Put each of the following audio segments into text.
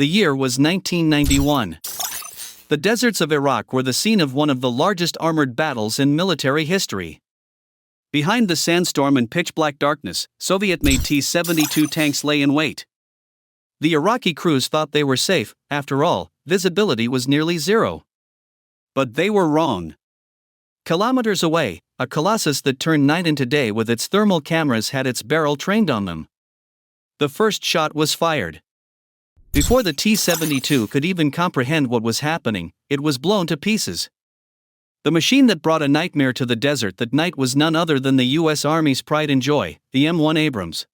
The year was 1991. The deserts of Iraq were the scene of one of the largest armored battles in military history. Behind the sandstorm and pitch-black darkness, Soviet-made T-72 tanks lay in wait. The Iraqi crews thought they were safe. After all, visibility was nearly zero. But they were wrong. Kilometers away, a colossus that turned night into day with its thermal cameras had its barrel trained on them. The first shot was fired. Before the T-72 could even comprehend what was happening, it was blown to pieces. The machine that brought a nightmare to the desert that night was none other than the U.S. Army's pride and joy, the M1 Abrams.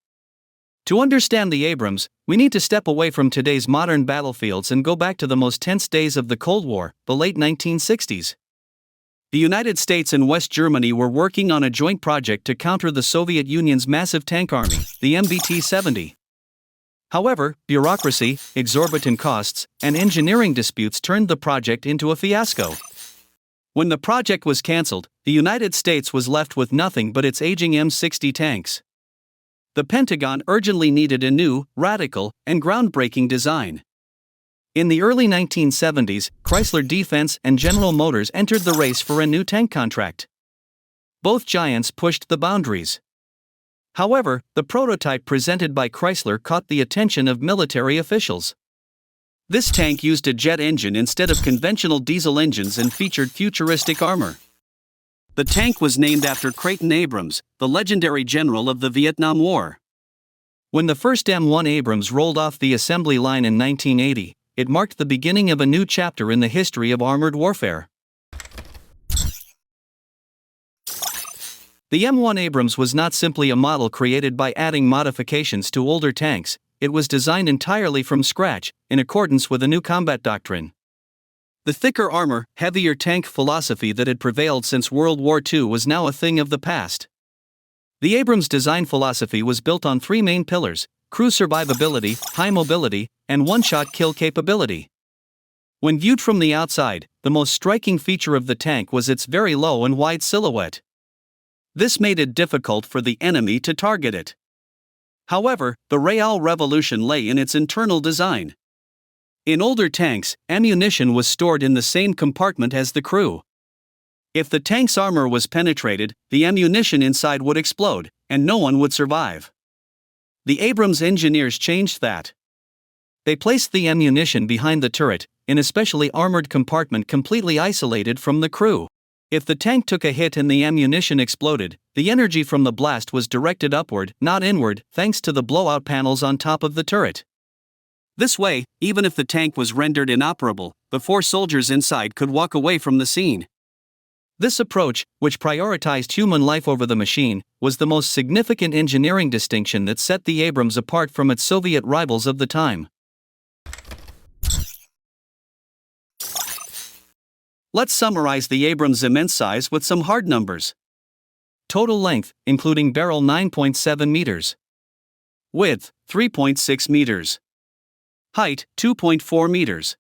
To understand the Abrams, we need to step away from today's modern battlefields and go back to the most tense days of the Cold War, the late 1960s. The United States and West Germany were working on a joint project to counter the Soviet Union's massive tank army, the MBT-70. However, bureaucracy, exorbitant costs, and engineering disputes turned the project into a fiasco. When the project was cancelled, the United States was left with nothing but its aging M60 tanks. The Pentagon urgently needed a new, radical, and groundbreaking design. In the early 1970s, Chrysler Defense and General Motors entered the race for a new tank contract. Both giants pushed the boundaries. However, the prototype presented by Chrysler caught the attention of military officials. This tank used a jet engine instead of conventional diesel engines and featured futuristic armor. The tank was named after Creighton Abrams, the legendary general of the Vietnam War. When the first M1 Abrams rolled off the assembly line in 1980, it marked the beginning of a new chapter in the history of armored warfare. The M1 Abrams was not simply a model created by adding modifications to older tanks. It was designed entirely from scratch, in accordance with a new combat doctrine. The thicker armor, heavier tank philosophy that had prevailed since World War II was now a thing of the past. The Abrams design philosophy was built on three main pillars: crew survivability, high mobility, and one-shot kill capability. When viewed from the outside, the most striking feature of the tank was its very low and wide silhouette. This made it difficult for the enemy to target it. However, the real revolution lay in its internal design. In older tanks, ammunition was stored in the same compartment as the crew. If the tank's armor was penetrated, the ammunition inside would explode, and no one would survive. The Abrams engineers changed that. They placed the ammunition behind the turret, in a specially armored compartment completely isolated from the crew. If the tank took a hit and the ammunition exploded, the energy from the blast was directed upward, not inward, thanks to the blowout panels on top of the turret. This way, even if the tank was rendered inoperable, the four soldiers inside could walk away from the scene. This approach, which prioritized human life over the machine, was the most significant engineering distinction that set the Abrams apart from its Soviet rivals of the time. Let's summarize the Abrams' immense size with some hard numbers. Total length, including barrel, 9.7 meters. Width, 3.6 meters. Height, 2.4 meters.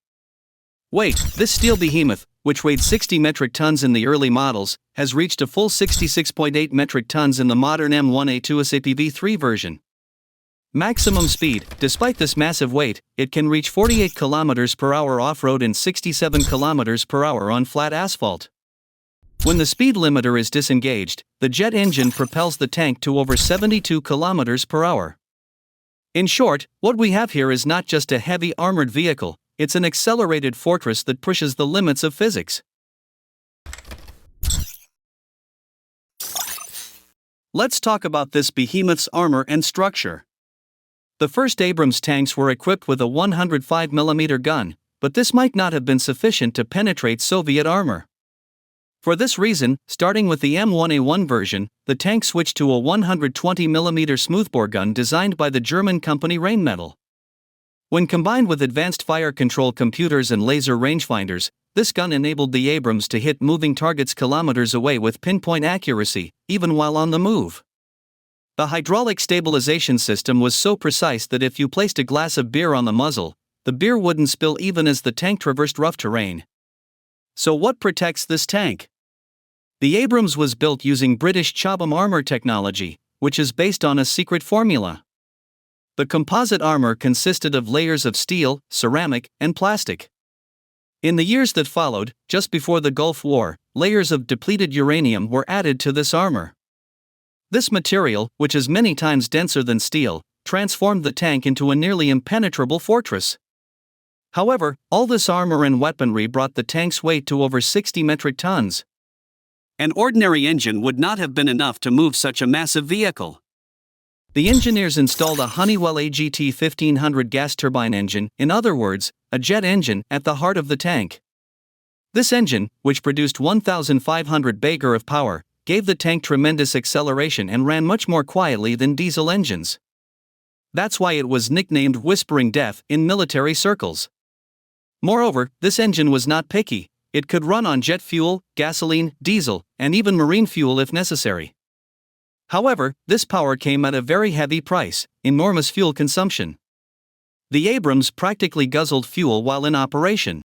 Weight: this steel behemoth, which weighed 60 metric tons in the early models, has reached a full 66.8 metric tons in the modern M1A2 Abrams V3 version. Maximum speed: despite this massive weight, it can reach 48 km per hour off-road and 67 km per hour on flat asphalt. When the speed limiter is disengaged, the jet engine propels the tank to over 72 km per hour. In short, what we have here is not just a heavy armored vehicle, it's an accelerated fortress that pushes the limits of physics. Let's talk about this behemoth's armor and structure. The first Abrams tanks were equipped with a 105mm gun, but this might not have been sufficient to penetrate Soviet armor. For this reason, starting with the M1A1 version, the tank switched to a 120mm smoothbore gun designed by the German company Rheinmetall. When combined with advanced fire control computers and laser rangefinders, this gun enabled the Abrams to hit moving targets kilometers away with pinpoint accuracy, even while on the move. The hydraulic stabilization system was so precise that if you placed a glass of beer on the muzzle, the beer wouldn't spill even as the tank traversed rough terrain. So what protects this tank? The Abrams was built using British Chobham armor technology, which is based on a secret formula. The composite armor consisted of layers of steel, ceramic, and plastic. In the years that followed, just before the Gulf War, layers of depleted uranium were added to this armor. This material, which is many times denser than steel, transformed the tank into a nearly impenetrable fortress. However, all this armor and weaponry brought the tank's weight to over 60 metric tons. An ordinary engine would not have been enough to move such a massive vehicle. The engineers installed a Honeywell AGT 1500 gas turbine engine, in other words, a jet engine, at the heart of the tank. This engine, which produced 1,500 Bager of power, gave the tank tremendous acceleration and ran much more quietly than diesel engines. That's why it was nicknamed Whispering Death in military circles. Moreover, this engine was not picky. It could run on jet fuel, gasoline, diesel, and even marine fuel if necessary. However, this power came at a very heavy price, enormous fuel consumption. The Abrams practically guzzled fuel while in operation.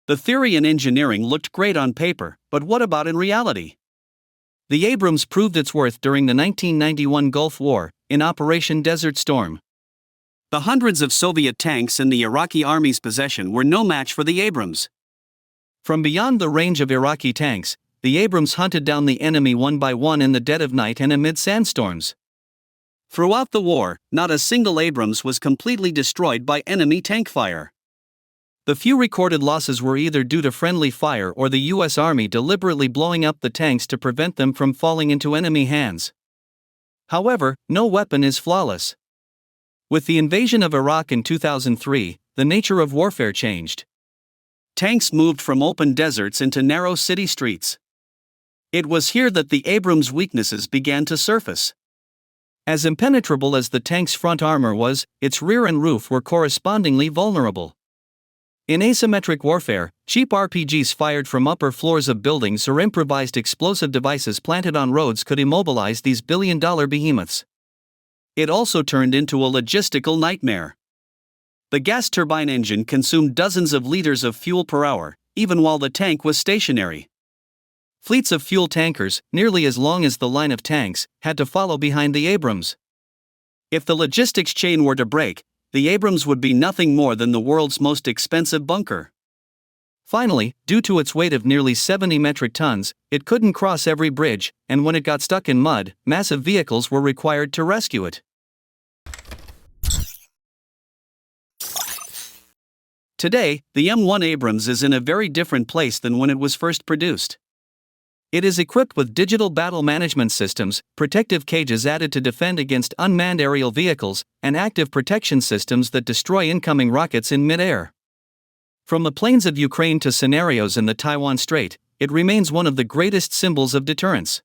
The theory and engineering looked great on paper, but what about in reality? The Abrams proved its worth during the 1991 Gulf War, in Operation Desert Storm. The hundreds of Soviet tanks in the Iraqi army's possession were no match for the Abrams. From beyond the range of Iraqi tanks, the Abrams hunted down the enemy one by one in the dead of night and amid sandstorms. Throughout the war, not a single Abrams was completely destroyed by enemy tank fire. The few recorded losses were either due to friendly fire or the U.S. Army deliberately blowing up the tanks to prevent them from falling into enemy hands. However, no weapon is flawless. With the invasion of Iraq in 2003, the nature of warfare changed. Tanks moved from open deserts into narrow city streets. It was here that the Abrams' weaknesses began to surface. As impenetrable as the tank's front armor was, its rear and roof were correspondingly vulnerable. In asymmetric warfare, cheap RPGs fired from upper floors of buildings or improvised explosive devices planted on roads could immobilize these billion-dollar behemoths. It also turned into a logistical nightmare. The gas turbine engine consumed dozens of liters of fuel per hour, even while the tank was stationary. Fleets of fuel tankers, nearly as long as the line of tanks, had to follow behind the Abrams. If the logistics chain were to break, the Abrams would be nothing more than the world's most expensive bunker. Finally, due to its weight of nearly 70 metric tons, it couldn't cross every bridge, and when it got stuck in mud, massive vehicles were required to rescue it. Today, the M1 Abrams is in a very different place than when it was first produced. It is equipped with digital battle management systems, protective cages added to defend against unmanned aerial vehicles, and active protection systems that destroy incoming rockets in mid-air. From the plains of Ukraine to scenarios in the Taiwan Strait, it remains one of the greatest symbols of deterrence.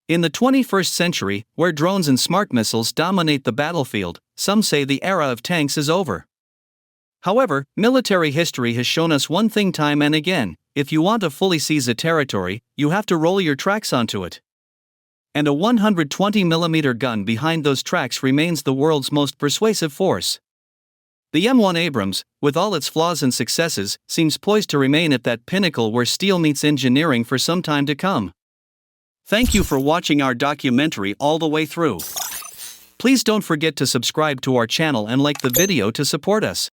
In the 21st century, where drones and smart missiles dominate the battlefield, some say the era of tanks is over. However, military history has shown us one thing time and again: if you want to fully seize a territory, you have to roll your tracks onto it. And a 120mm gun behind those tracks remains the world's most persuasive force. The M1 Abrams, with all its flaws and successes, seems poised to remain at that pinnacle where steel meets engineering for some time to come. Thank you for watching our documentary all the way through. Please don't forget to subscribe to our channel and like the video to support us.